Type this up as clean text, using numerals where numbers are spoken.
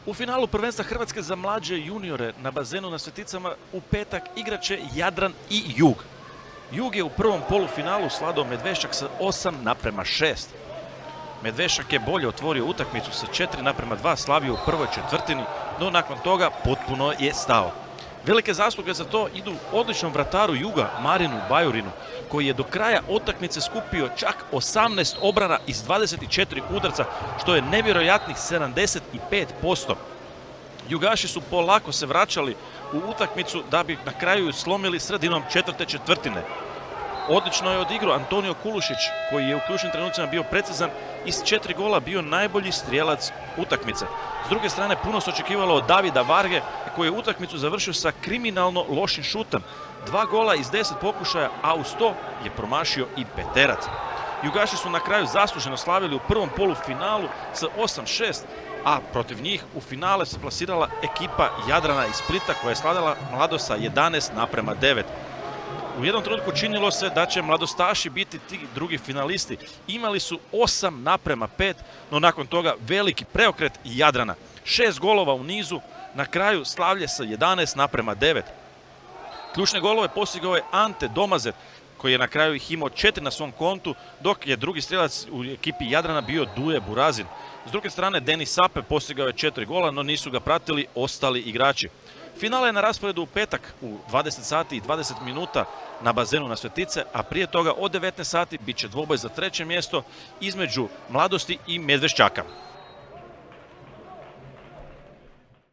U finalu prvenstva Hrvatske za mlađe juniore na bazenu na Sveticama u petak igraće Jadran i Jug. Jug je u prvom polufinalu svladao Medveščak sa 8:6. Medveščak je bolje otvorio utakmicu sa 4:2 slavio u prvoj četvrtini, no nakon toga potpuno je stao. Velike zasluge za to idu odličnom vrataru Juga Marinu Bajurinu, koji je do kraja utakmice skupio čak 18 obrana iz 24 udarca, što je nevjerojatnih 75%. Jugaši su polako se vraćali u utakmicu da bi na kraju slomili sredinom četvrte četvrtine. Odlično je odigrao Antonio Kulušić, koji je u ključnim trenucima bio precizan i s 4 gola bio najbolji strijelac utakmice. S druge strane, puno se očekivalo od Davida Varge, koji je utakmicu završio sa kriminalno lošim šutom. 2 gola iz 10 pokušaja, a uz to je promašio i peterac. Jugaši su na kraju zasluženo slavili u prvom polufinalu sa 8:6, a protiv njih u finale se plasirala ekipa Jadrana iz Splita, koja je slavila Mladost sa 11:9. U jednom trenutku činilo se da će mladostaši biti ti drugi finalisti. Imali su 8:5, no nakon toga veliki preokret Jadrana. 6 golova u nizu, na kraju slavlje sa 11:9. Ključne golove postigao je Ante Domazet, koji je na kraju ih imao 4 na svom kontu, dok je drugi strijelac u ekipi Jadrana bio Duje Burazin. S druge strane, Denis Sape postigao je 4 gola, no nisu ga pratili ostali igrači. Finale je na rasporedu u petak u 20 sati i 20 minuta na bazenu na Svetice, a prije toga od 19 sati bit će dvoboj za treće mjesto između Mladosti i Medveščaka.